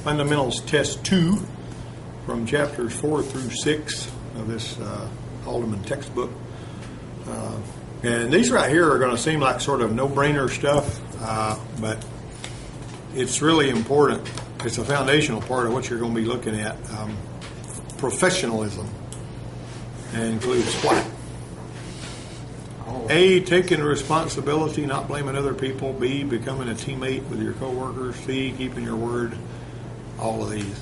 Fundamentals Test 2 from chapters 4 through 6 of this Haldeman textbook. And these right here are going to seem like sort of no-brainer stuff, but it's really important. It's a foundational part of what you're going to be looking at. Professionalism. And includes what? A, taking responsibility, not blaming other people. B, becoming a teammate with your coworkers. C, keeping your word. All of these.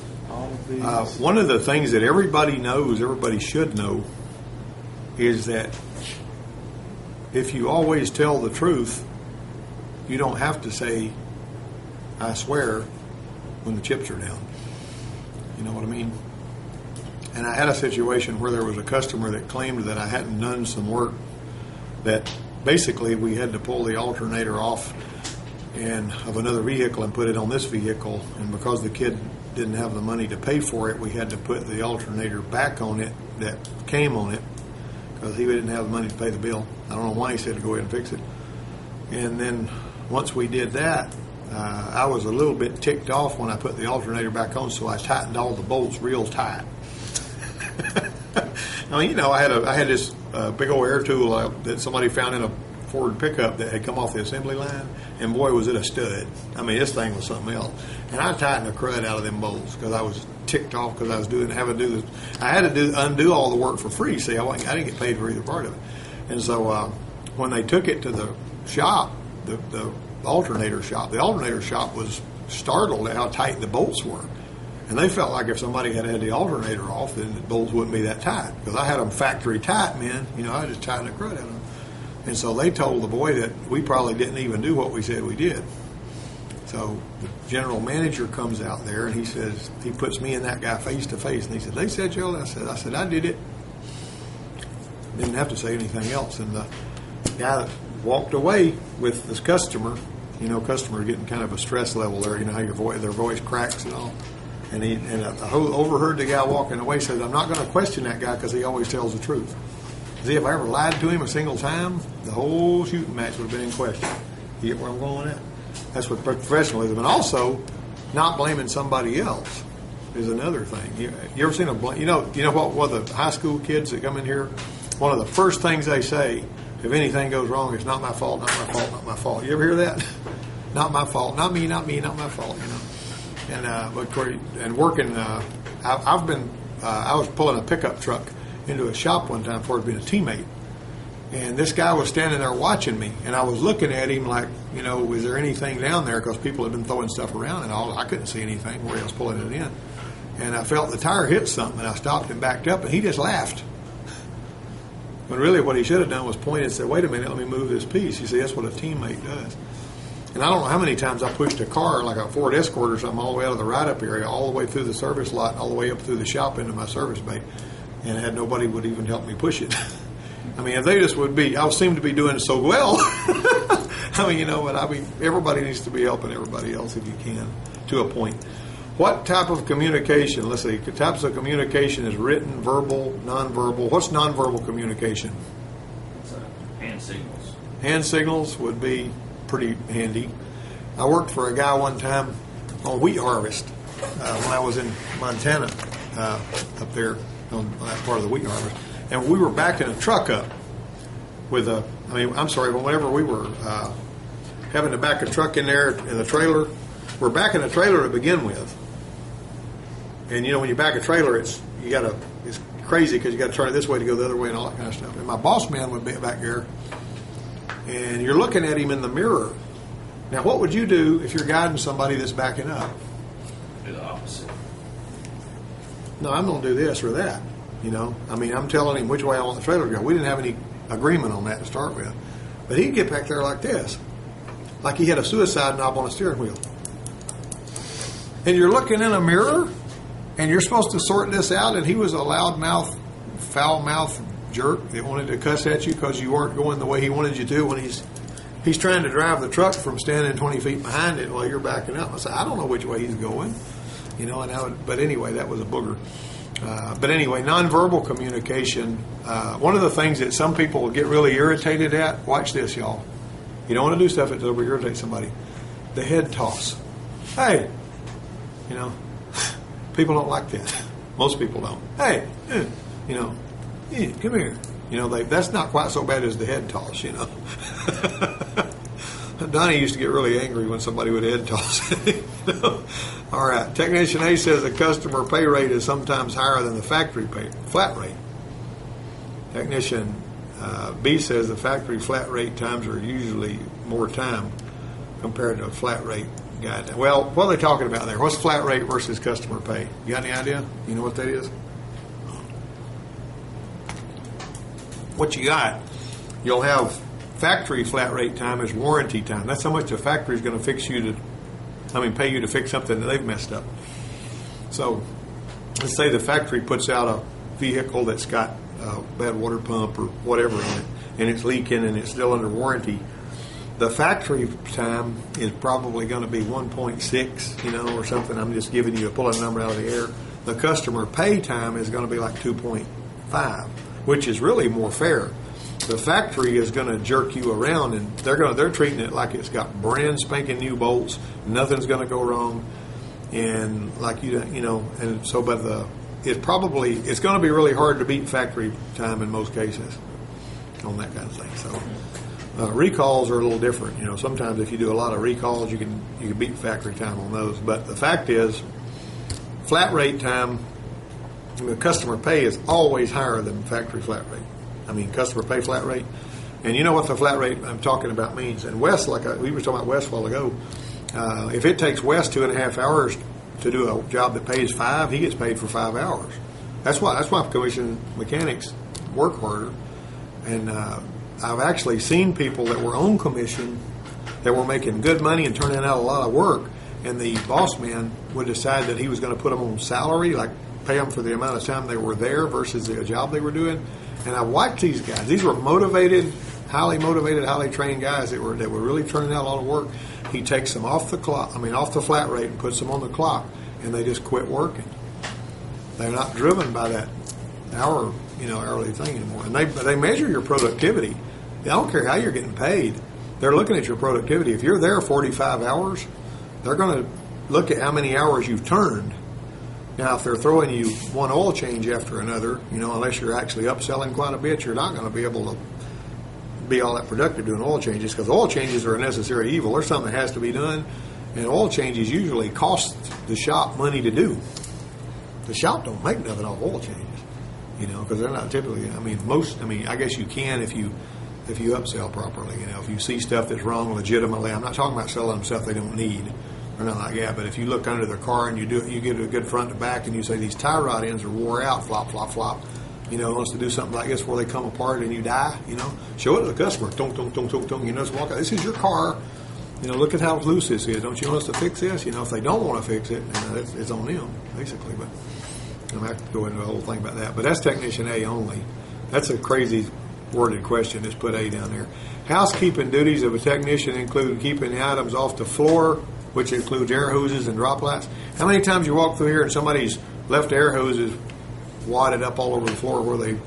One of the things that everybody knows, everybody should know, is that if you always tell the truth, you don't have to say, I swear, when the chips are down. You know what I mean? And I had a situation where there was a customer that claimed that I hadn't done some work, that basically we had to pull the alternator off of another vehicle and put it on this vehicle, and because the kid didn't have the money to pay for it, we had to put the alternator back on it that came on it because he didn't have the money to pay the bill. I don't know why he said to go ahead and fix it. And then once we did that, I was a little bit ticked off when I put the alternator back on, so I tightened all the bolts real tight. I mean, you know, I had this big old air tool that somebody found in a Ford pickup that had come off the assembly line, and boy, was it a stud. I mean, this thing was something else. And I tightened the crud out of them bolts because I was ticked off because I was I had to undo all the work for free. See, I didn't get paid for either part of it. And so when they took it to the shop, the alternator shop was startled at how tight the bolts were. And they felt like if somebody had the alternator off, then the bolts wouldn't be that tight. Because I had them factory tight, man. You know, I just tightened the crud out of them. And so they told the boy that we probably didn't even do what we said we did. So the general manager comes out there and he puts me and that guy face to face. And he said, they said, Joe? I said, I did it. Didn't have to say anything else. And the guy walked away with this customer. You know, customer getting kind of a stress level there. You know how their voice cracks and all. And I overheard the guy walking away, said, I'm not going to question that guy because he always tells the truth. See, if I ever lied to him a single time, the whole shooting match would have been in question. You get where I'm going at? That's what professionalism. And also, not blaming somebody else is another thing. You ever seen you know what the high school kids that come in here, one of the first things they say, if anything goes wrong, it's not my fault, not my fault, not my fault. You ever hear that? Not my fault, not me, not my fault, you know. And working, I was pulling a pickup truck into a shop one time for being a teammate, and this guy was standing there watching me, and I was looking at him like, you know, was there anything down there? Because people had been throwing stuff around and all. I couldn't see anything where he was pulling it in, and I felt the tire hit something, and I stopped and backed up, and he just laughed. But really, what he should have done was point and said, "Wait a minute, let me move this piece." You see, that's what a teammate does. And I don't know how many times I pushed a car, like a Ford Escort or something, all the way out of the ride-up area, all the way through the service lot, all the way up through the shop into my service bay, and had nobody would even help me push it. I mean, if they just would be, I seem to be doing so well. I mean, you know what? I mean, everybody needs to be helping everybody else if you can, to a point. What type of communication? Let's see. Types of communication is written, verbal, nonverbal. What's nonverbal communication? Hand signals. Hand signals would be pretty handy. I worked for a guy one time on wheat harvest when I was in Montana, up there on that part of the wheat harvest, and we were backing a truck up with whenever we were having to back a truck in there in the trailer, we're backing a trailer to begin with, and you know when you back a trailer, it's crazy because you got to turn it this way to go the other way and all that kind of stuff. And my boss man would be back there, and you're looking at him in the mirror. Now, what would you do if you're guiding somebody that's backing up? Do the opposite. No, I'm going to do this or that. You know, I mean, I'm telling him which way I want the trailer to go. We didn't have any agreement on that to start with. But he'd get back there like this, like he had a suicide knob on a steering wheel. And you're looking in a mirror, and you're supposed to sort this out, and he was a loudmouth, foul-mouthed jerk that wanted to cuss at you because you weren't going the way he wanted you to when he's trying to drive the truck from standing 20 feet behind it while you're backing up. I said, I don't know which way he's going. You know, but anyway, that was a booger. But anyway, nonverbal communication, one of the things that some people get really irritated at, watch this, y'all. You don't want to do stuff that will irritate somebody. The head toss. Hey, you know, People don't like that. Most people don't. Hey, come here. That's not quite so bad as the head toss, Donnie used to get really angry when somebody would head toss him. All right. Technician A says the customer pay rate is sometimes higher than the factory flat rate. Technician B says the factory flat rate times are usually more time compared to a flat rate guide. Well, what are they talking about there? What's flat rate versus customer pay? You got any idea? You know what that is? What you got, you'll have factory flat rate time is warranty time. That's how much the factory is going to pay you to fix something that they've messed up. So let's say the factory puts out a vehicle that's got a bad water pump or whatever in it, and it's leaking and it's still under warranty. The factory time is probably going to be 1.6, or something. I'm just pulling a number out of the air. The customer pay time is going to be like 2.5, which is really more fair. The factory is going to jerk you around, and they're treating it like it's got brand spanking new bolts. Nothing's going to go wrong, and and so. But it's going to be really hard to beat factory time in most cases on that kind of thing. So recalls are a little different. Sometimes if you do a lot of recalls, you can beat factory time on those. But the fact is, flat rate time, the customer pay is always higher than factory flat rate. Customer pay flat rate. And you know what the flat rate I'm talking about means. And Wes, we were talking about Wes a while ago, if it takes Wes 2.5 hours to do a job that pays 5, he gets paid for 5 hours. That's why commission mechanics work harder. And I've actually seen people that were on commission that were making good money and turning out a lot of work, and the boss man would decide that he was going to put them on salary, like pay them for the amount of time they were there versus the job they were doing. And I watched these guys. These were highly motivated, highly trained guys that were really turning out a lot of work. He takes them off the flat rate, and puts them on the clock, and they just quit working. They're not driven by that hourly thing anymore. And they measure your productivity. They don't care how you're getting paid. They're looking at your productivity. If you're there 45 hours, they're going to look at how many hours you've turned. Now, if they're throwing you one oil change after another, unless you're actually upselling quite a bit, you're not going to be able to be all that productive doing oil changes, because oil changes are a necessary evil. There's something that has to be done, and oil changes usually cost the shop money to do. The shop don't make nothing off oil changes, because they're not typically. I guess you can if you upsell properly. If you see stuff that's wrong legitimately. I'm not talking about selling them stuff they don't need. Or not like that, but if you look under their car and you get a good front to back, and you say these tie rod ends are wore out, flop, flop, flop, wants to do something like this where they come apart and you die, show it to the customer, tung, tung, tung, tung, tung, just walk out. This is your car, look at how loose this is. Don't you want us to fix this? If they don't want to fix it, it's on them, basically. But I'm going to have to go into the whole thing about that. But that's technician A only. That's a crazy worded question. Just put A down there. Housekeeping duties of a technician include keeping the items off the floor, which includes air hoses and drop lights. How many times you walk through here and somebody's left air hoses wadded up all over the floor where they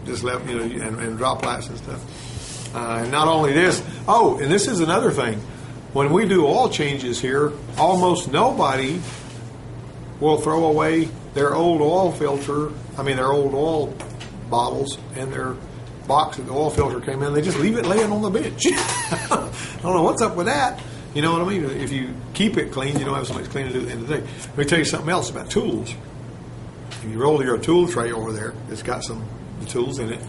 just left, and drop lights and stuff. And not only this, and this is another thing. When we do oil changes here, almost nobody will throw away their old oil filter, their old oil bottles and their box that the oil filter came in. They just leave it laying on the bench. I don't know what's up with that. You know what I mean? If you keep it clean, you don't have so much cleaning to do at the end of the day. Let me tell you something else about tools. If you roll your tool tray over there, it's got the tools in it,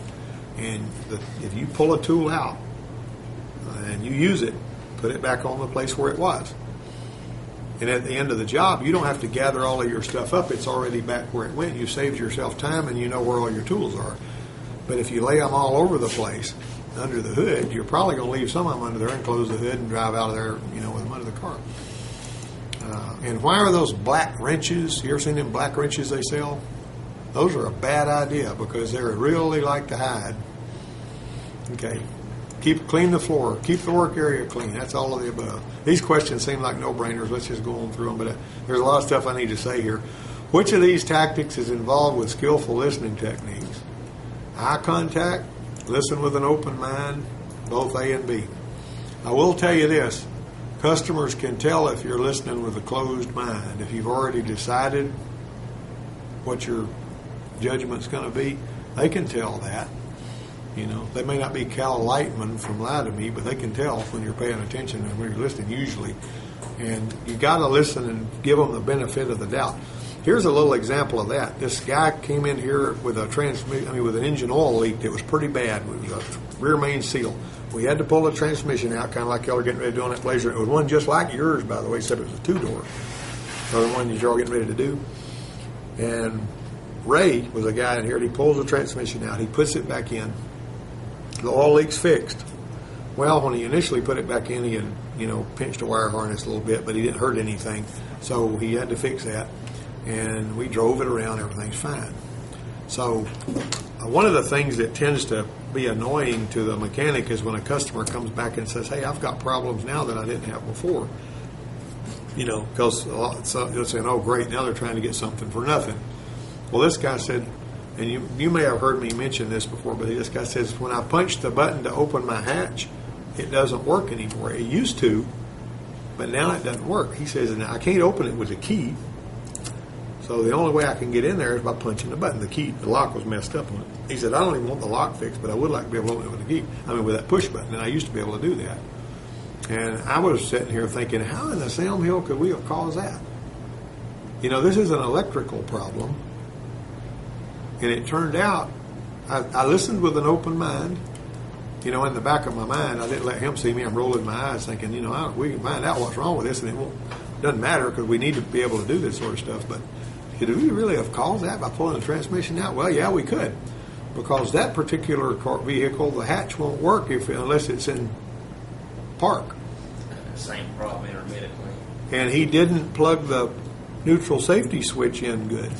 and if you pull a tool out and you use it, put it back on the place where it was. And at the end of the job, you don't have to gather all of your stuff up. It's already back where it went. You saved yourself time, and you know where all your tools are. But if you lay them all over the place, under the hood, you're probably going to leave some of them under there and close the hood and drive out of there, with them under the car. And why are those black wrenches? You ever seen them black wrenches they sell? Those are a bad idea because they really like to hide. Okay. Clean the floor. Keep the work area clean. That's all of the above. These questions seem like no-brainers. Let's just go on through them. But there's a lot of stuff I need to say here. Which of these tactics is involved with skillful listening techniques? Eye contact, listen with an open mind, both A and B. I will tell you this. Customers can tell if you're listening with a closed mind. If you've already decided what your judgment's going to be. They can tell that. You know, they may not be Cal Lightman from Lie to Me, but they can tell when you're paying attention and when you're listening usually. And you got to listen and give them the benefit of the doubt. Here's a little example of that. This guy came in here with with an engine oil leak that was pretty bad. It was a rear main seal. We had to pull the transmission out, kind of like y'all are getting ready to do on that Blazer. It was one just like yours, by the way, except it was a 2-door. So the one that y'all getting ready to do. And Ray was a guy in here, and he pulls the transmission out. He puts it back in. The oil leak's fixed. Well, when he initially put it back in, he had, pinched a wire harness a little bit, but he didn't hurt anything. So he had to fix that. And we drove it around. Everything's fine. So one of the things that tends to be annoying to the mechanic is when a customer comes back and says, hey, I've got problems now that I didn't have before. Because they're saying, oh, great, now they're trying to get something for nothing. Well, this guy said, and you may have heard me mention this before, but this guy says, when I punch the button to open my hatch, it doesn't work anymore. It used to, but now it doesn't work. He says, and I can't open it with a key. So the only way I can get in there is by punching the button. The lock was messed up on it. He said, I don't even want the lock fixed, but I would like to be able to open it with a key. With that push button, and I used to be able to do that. And I was sitting here thinking, how in the Sam Hill could we have caused that? This is an electrical problem. And it turned out, I listened with an open mind. In the back of my mind, I didn't let him see me. I'm rolling my eyes thinking, we can find out what's wrong with this, and it doesn't matter because we need to be able to do this sort of stuff. But could we really have caused that by pulling the transmission out? Well, yeah, we could. Because that particular vehicle, the hatch won't work unless it's in park. Same problem intermittently. And he didn't plug the neutral safety switch in good.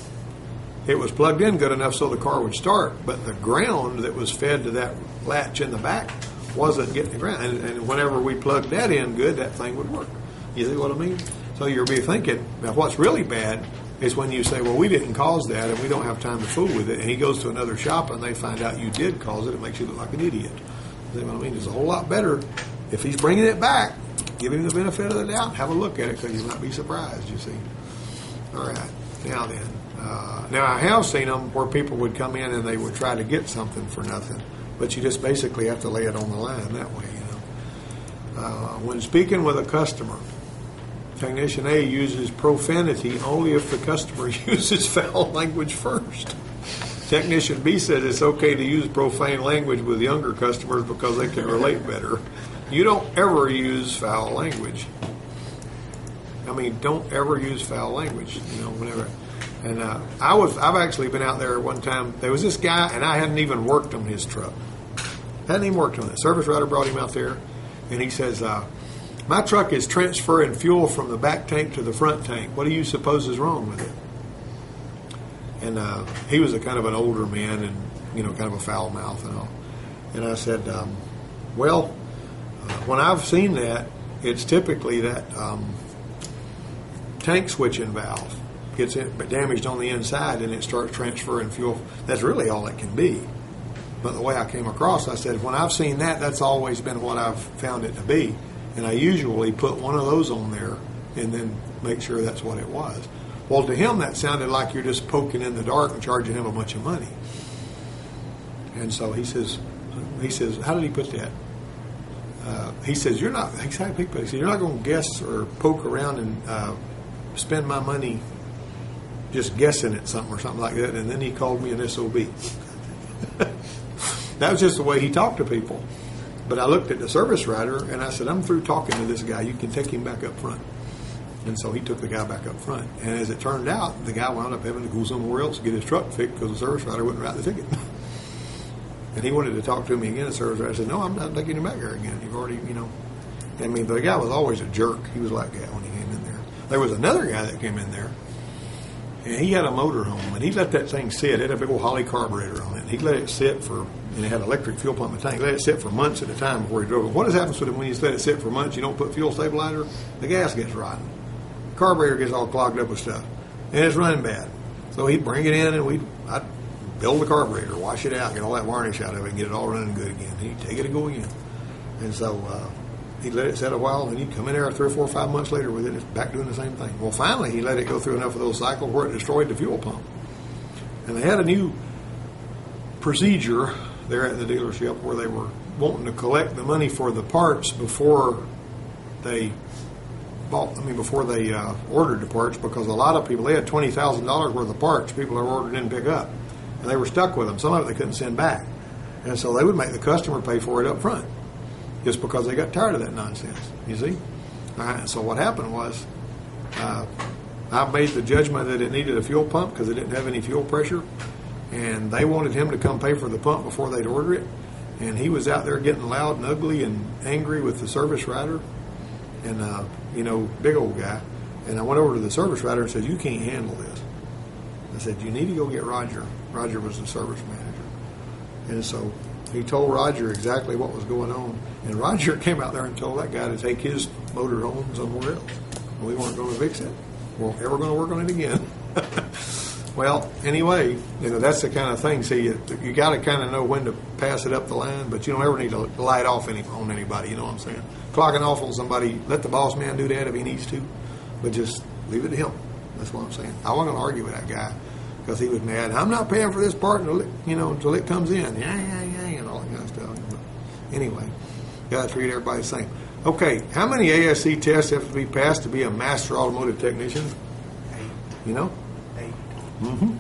It was plugged in good enough so the car would start, but the ground that was fed to that latch in the back wasn't getting the ground. And whenever we plugged that in good, that thing would work. You see what I mean? So you'll be thinking, now what's really bad is when you say, well, we didn't cause that and we don't have time to fool with it, and he goes to another shop and they find out you did cause it, it makes you look like an idiot. You see what I mean? It's a whole lot better if he's bringing it back, give him the benefit of the doubt, have a look at it because you might be surprised, you see. All right, now then. Now I have seen them where people would come in and they would try to get something for nothing, but you just basically have to lay it on the line that way, When speaking with a customer, Technician A uses profanity only if the customer uses foul language first. Technician B says it's okay to use profane language with younger customers because they can relate better. You don't ever use foul language. Don't ever use foul language, whenever. And I've actually been out there one time. There was this guy, and I hadn't even worked on his truck. Hadn't even worked on it. Service writer brought him out there, and he says, my truck is transferring fuel from the back tank to the front tank. What do you suppose is wrong with it? And he was a kind of an older man and, kind of a foul mouth and all. And I said, when I've seen that, it's typically that tank switching valve gets damaged on the inside and it starts transferring fuel. That's really all it can be. But the way I came across, I said, when I've seen that, that's always been what I've found it to be. And I usually put one of those on there and then make sure that's what it was. Well, to him, that sounded like you're just poking in the dark and charging him a bunch of money. And so he says, how did he put that? He says, you're not going to guess or poke around and spend my money just guessing at something or something like that. And then he called me an SOB. That was just the way he talked to people. But I looked at the service writer and I said, I'm through talking to this guy. You can take him back up front. And so he took the guy back up front. And as it turned out, the guy wound up having to go somewhere else to get his truck fixed because the service writer wouldn't write the ticket. And he wanted to talk to me again. The service writer said, no, I'm not taking him back there again. You've already, the guy was always a jerk. He was like that when he came in there. There was another guy that came in there, and he had a motorhome, and he let that thing sit. It had a big old Holly carburetor on it. And he let it sit and it had an electric fuel pump in the tank. He let it sit for months at a time before he drove it. What happens with it when you let it sit for months? You don't put fuel stabilizer, the gas gets rotten. The carburetor gets all clogged up with stuff, and it's running bad. So he'd bring it in, and I'd build the carburetor, wash it out, get all that varnish out of it, and get it all running good again. He'd take it and go again. And so he'd let it sit a while, and he'd come in there 3 or 4 or 5 months later with it, it's back doing the same thing. Well, finally, he let it go through enough of those cycles where it destroyed the fuel pump. And they had a new procedure there at the dealership where they were wanting to collect the money for the parts before they ordered the parts, because a lot of people, they had $20,000 worth of parts people had ordered didn't pick up, and they were stuck with them. Some of it they couldn't send back, and so they would make the customer pay for it up front, just because they got tired of that nonsense. You see, all right. So what happened was, I made the judgment that it needed a fuel pump because it didn't have any fuel pressure, and they wanted him to come pay for the pump before they'd order it, and he was out there getting loud and ugly and angry with the service writer. And, big old guy. And I went over to the service writer and said, "You can't handle this." I said, "You need to go get Roger." Roger was the service manager. And so he told Roger exactly what was going on. And Roger came out there and told that guy to take his motor home somewhere else. We weren't going to fix it. We weren't ever going to work on it again. Well, anyway, that's the kind of thing. See, you got to kind of know when to pass it up the line, but you don't ever need to light off on anybody. You know what I'm saying? Clocking off on somebody, let the boss man do that if he needs to, but just leave it to him. That's what I'm saying. I wasn't going to argue with that guy because he was mad. "I'm not paying for this part until it comes in." Yeah, and all that kind of stuff. But anyway, got to treat everybody the same. Okay, how many ASE tests have to be passed to be a master automotive technician? 8. 8. Mm-hmm.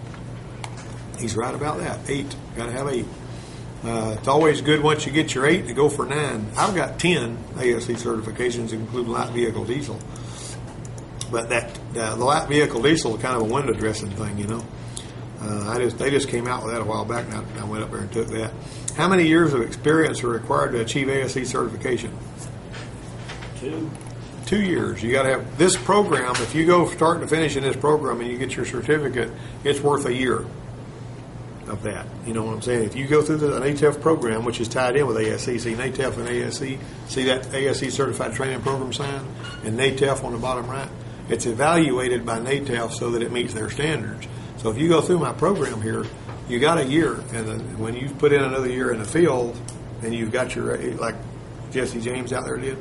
He's right about that. 8. Got to have 8. It's always good once you get your 8 to go for 9. I've got 10 ASE certifications, including light vehicle diesel. But the light vehicle diesel is kind of a window dressing thing, They just came out with that a while back, and I went up there and took that. How many years of experience are required to achieve ASE certification? 2. 2 years. You got to have this program. If you go start to finish in this program and you get your certificate, it's worth a year of that. You know what I'm saying? If you go through the NATEF program, which is tied in with ASE, see NATEF and ASE, see that ASE certified training program sign and NATEF on the bottom right? It's evaluated by NATEF so that it meets their standards. So if you go through my program here, you got a year, and when you put in another year in the field and you've got your, like Jesse James out there did,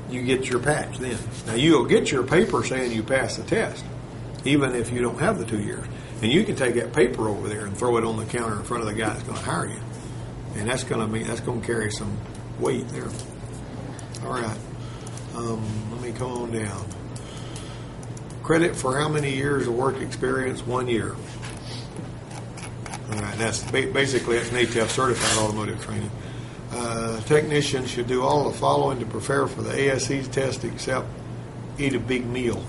you get your patch then. Now you'll get your paper saying you passed the test, even if you don't have the 2 years. And you can take that paper over there and throw it on the counter in front of the guy that's going to hire you, and that's going to carry some weight there. All right, let me come on down. Credit for how many years of work experience? 1 year. All right, that's basically that's NATEF certified automotive training. Technicians should do all the following to prepare for the ASE test except eat a big meal.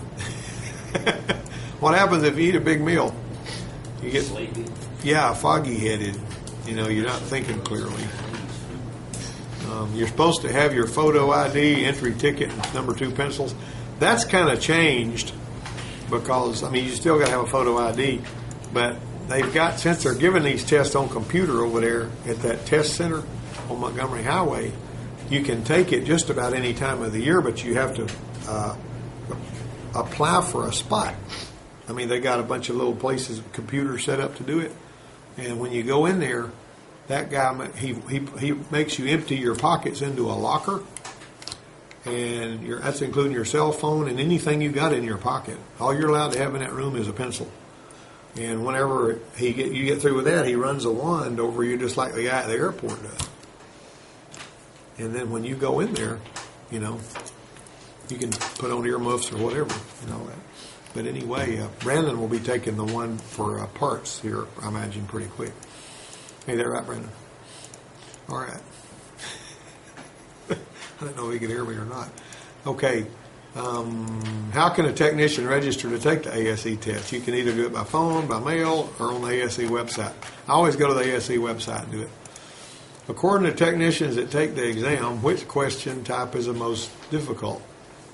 What happens if you eat a big meal? You get sleepy. Yeah, foggy-headed. You're not thinking clearly. You're supposed to have your photo ID, entry ticket, and number 2 pencils. That's kind of changed because, you still got to have a photo ID, but they've got, since they're giving these tests on computer over there at that test center on Montgomery Highway, you can take it just about any time of the year, but you have to apply for a spot. They got a bunch of little places, computers set up to do it, and when you go in there, that guy, he makes you empty your pockets into a locker, and that's including your cell phone and anything you got in your pocket. All you're allowed to have in that room is a pencil. And whenever you get through with that, he runs a wand over you just like the guy at the airport does. And then when you go in there, you can put on earmuffs or whatever and all that. But anyway, Brandon will be taking the one for parts here, I imagine, pretty quick. Hey, that right, Brandon? All right. I didn't know if he could hear me or not. Okay. How can a technician register to take the ASE test? You can either do it by phone, by mail, or on the ASE website. I always go to the ASE website and do it. According to technicians that take the exam, which question type is the most difficult?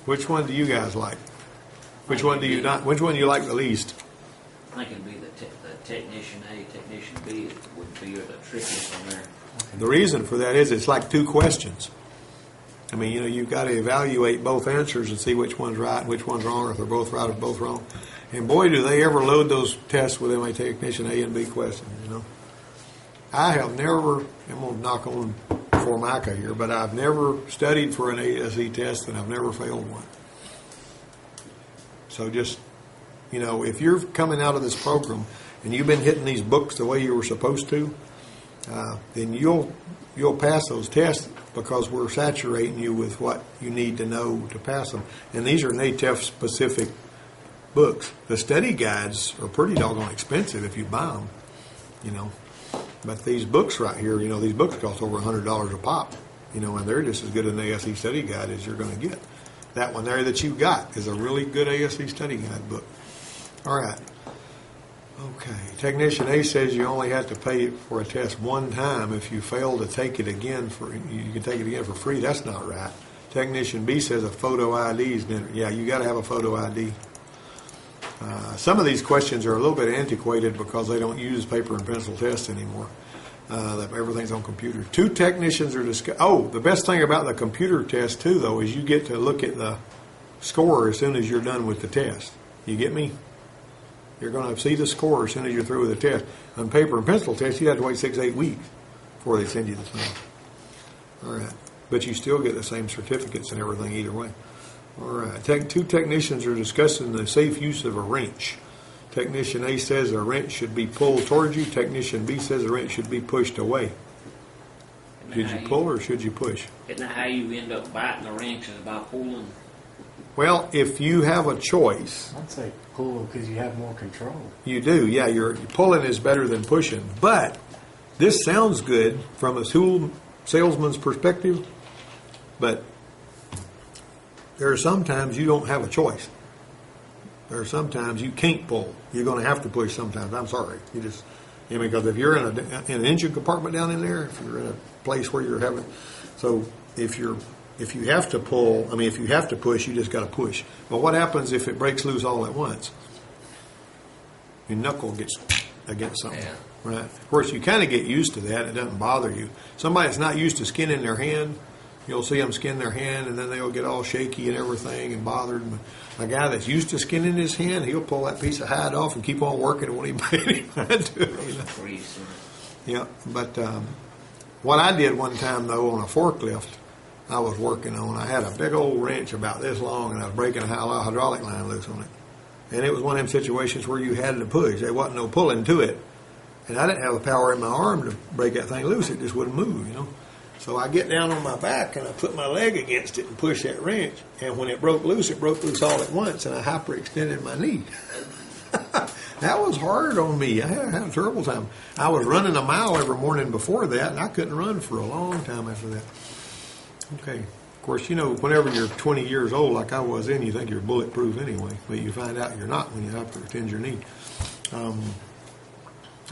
Which one do you guys like? Which one do you not? Which one do you like the least? I think it'd be the technician A, technician B would be the trickiest on there. The reason for that is it's like 2 questions. You've got to evaluate both answers and see which one's right and which one's wrong, or if they're both right or both wrong. And boy, do they ever load those tests with a technician A and B questions, I have never, I'm going to knock on Formica here, but I've never studied for an ASE test and I've never failed one. So just You know, if you're coming out of this program and you've been hitting these books the way you were supposed to, then you'll pass those tests because we're saturating you with what you need to know to pass them. And these are NATEF specific books. The study guides are pretty doggone expensive if you buy them, you know. But these books right here, you know, these books cost over $100 a pop, you know, and they're just as good an ASE study guide as you're going to get. That one there that you've got is a really good ASE study guide book. All right. Okay. Technician A says you only have to pay for a test one time. If you fail to take it again, you can take it again for free. That's not right. Technician B says a photo ID is necessary. Yeah, you got to have a photo ID. Some of these questions are a little bit antiquated because they don't use paper and pencil tests anymore. Everything's on computers. Two technicians are the best thing about the computer test too, though, is you get to look at the score as soon as you're done with the test. You get me? You're going to see the score as soon as you're through with the test. On paper and pencil tests, you have to wait 6-8 weeks before they send you the thing. All right. But you still get the same certificates and everything either way. All right. Two technicians are discussing the safe use of a wrench. Technician A says a wrench should be pulled towards you. Technician B says a wrench should be pushed away. Should you pull or should you push? Isn't that how you end up biting the wrench, is by pulling? Well, if you have a choice, I'd say pull because you have more control. You do, yeah. Your pulling is better than pushing. But this sounds good from a tool salesman's perspective, but there are sometimes you don't have a choice. There are sometimes you can't pull. You're going to have to push sometimes. I'm sorry. Because if you're in an engine compartment down in there, if you're in a place where you're having, so if you have to pull, if you have to push, you just got to push. But what happens if it breaks loose all at once? Your knuckle gets against something, right? Of course, you kind of get used to that. It doesn't bother you. Somebody that's not used to skinning their hand, you'll see them skin their hand, and then they'll get all shaky and everything and bothered. And a guy that's used to skinning his hand, he'll pull that piece of hide off and keep on working. It won't even pay any mind to it. Yeah, but what I did one time, though, on a forklift I was working on, I had a big old wrench about this long, and I was breaking a hydraulic line loose on it. And it was one of them situations where you had to push. There wasn't no pulling to it. And I didn't have the power in my arm to break that thing loose. It just wouldn't move, you know. So I get down on my back, and I put my leg against it and push that wrench. And when it broke loose all at once, and I hyperextended my knee. That was hard on me. I had a terrible time. I was running a mile every morning before that, and I couldn't run for a long time after that. Okay. Of course, you know, whenever you're 20 years old, like I was then, you think you're bulletproof anyway. But you find out you're not when you hyperextend your knee.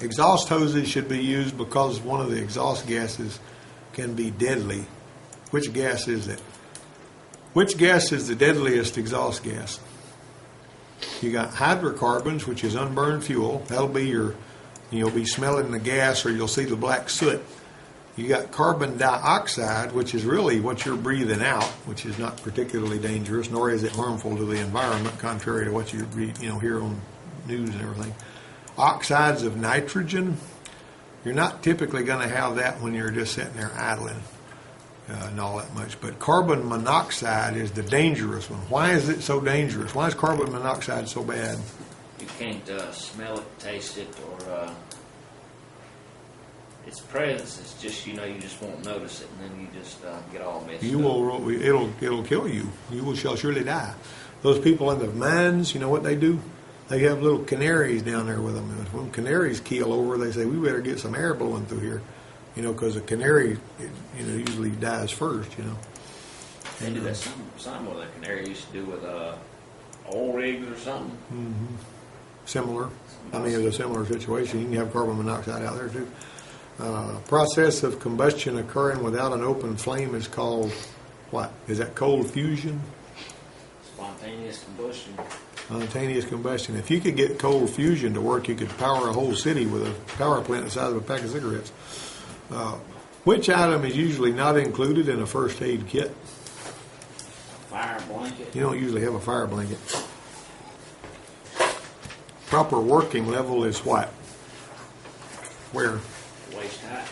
Exhaust hoses should be used because one of the exhaust gases can be deadly. Which gas is it? Which gas is the deadliest exhaust gas? You got hydrocarbons, which is unburned fuel. That'll be you'll be smelling the gas, or you'll see the black soot. You got carbon dioxide, which is really what you're breathing out, which is not particularly dangerous, nor is it harmful to the environment, contrary to what you hear on news and everything. Oxides of nitrogen, you're not typically going to have that when you're just sitting there idling and all that much. But carbon monoxide is the dangerous one. Why is it so dangerous? Why is carbon monoxide so bad? You can't smell it, taste it, or its presence is just, you just won't notice it, and then you just get all messed up. It'll kill you. You shall surely die. Those people in the mines, you know what they do? They have little canaries down there with them. And when canaries keel over, they say, we better get some air blowing through here, because a canary, usually dies first, They do that something with a canary used to do with oil rigs or something. Mm-hmm. Similar. It's a similar situation. You can have carbon monoxide out there too. Process of combustion occurring without an open flame is called what? Is that cold fusion? Spontaneous combustion. Spontaneous combustion. If you could get cold fusion to work, you could power a whole city with a power plant the size of a pack of cigarettes. Which item is usually not included in a first aid kit? Fire blanket. You don't usually have a fire blanket. Proper working level is what? Where? Waist high.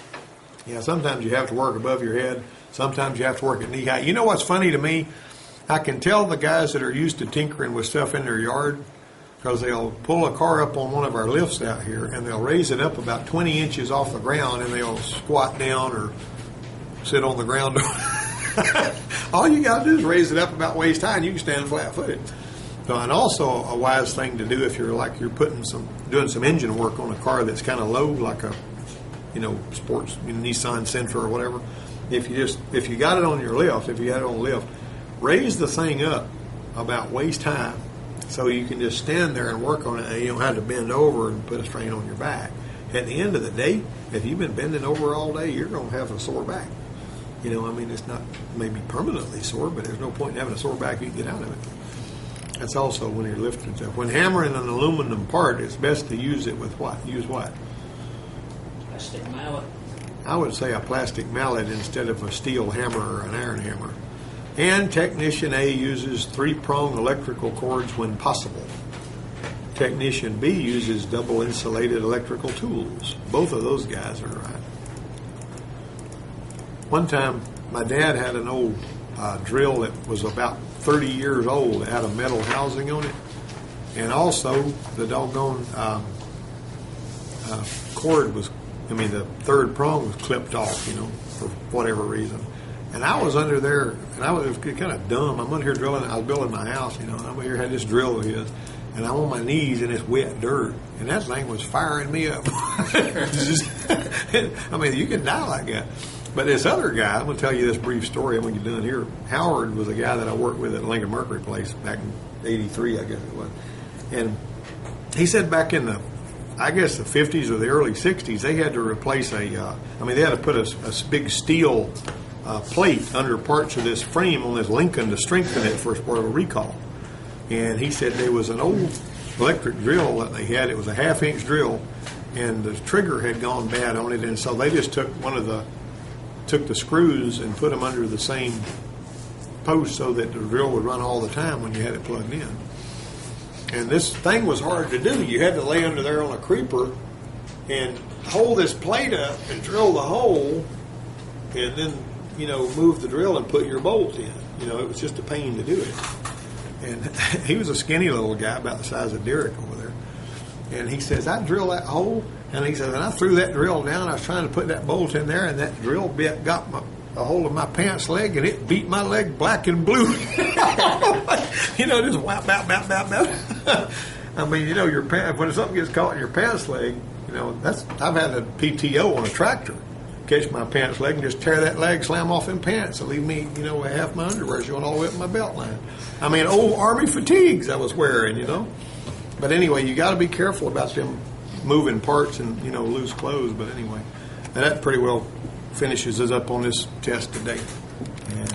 Yeah, sometimes you have to work above your head. Sometimes you have to work at knee high. You know what's funny to me? I can tell the guys that are used to tinkering with stuff in their yard because they'll pull a car up on one of our lifts out here, and they'll raise it up about 20 inches off the ground, and they'll squat down or sit on the ground. All you got to do is raise it up about waist high, and you can stand flat-footed. So, and also a wise thing to do if you're doing some engine work on a car that's kind of low, like a sports Nissan Sentra or whatever. If you got it on your lift, raise the thing up about waist high, so you can just stand there and work on it, and you don't have to bend over and put a strain on your back. At the end of the day, if you've been bending over all day, you're going to have a sore back. It's not maybe permanently sore, but there's no point in having a sore back. You can get out of it. That's also when you're lifting stuff. When hammering an aluminum part, it's best to use it with what? Use what? Plastic mallet. I would say a plastic mallet instead of a steel hammer or an iron hammer. And Technician A uses 3-prong electrical cords when possible. Technician B uses double insulated electrical tools. Both of those guys are right. One time, my dad had an old drill that was about 30 years old. It had a metal housing on it. And also, the doggone cord the third prong was clipped off, for whatever reason. And I was under there, and it was kind of dumb. I'm under here drilling. I was building my house, and I'm here, had this drill of his, and I'm on my knees in this wet dirt, and that thing was firing me up. You can die like that. But this other guy, I'm going to tell you this brief story when you're done here. Howard was a guy that I worked with at Lincoln Mercury Place back in '83, I guess it was. And he said back in the 50s or the early 60s, they had to replace they had to put a big steel plate under parts of this frame on this Lincoln to strengthen it for a recall. And he said there was an old electric drill that they had. It was a 1/2-inch drill, and the trigger had gone bad on it, and so they just took the screws and put them under the same post so that the drill would run all the time when you had it plugged in. And this thing was hard to do. You had to lay under there on a creeper and hold this plate up and drill the hole, and then move the drill and put your bolt in. It was just a pain to do it. And he was a skinny little guy about the size of Derek over there. And he says, I drilled that hole, and he says, and I threw that drill down. I was trying to put that bolt in there, and that drill bit got a hold of my pants leg, and it beat my leg black and blue. Just whap, bap, bap, bap, bap. Your pants, when something gets caught in your pants leg, I've had a PTO on a tractor. Catch my pants leg and just tear that leg, slam off in pants, and leave me, half my underwear showing all the way up my belt line. Old Army fatigues I was wearing, But anyway, you got to be careful about them moving parts and, loose clothes. But anyway, that pretty well finishes us up on this test today. Yeah.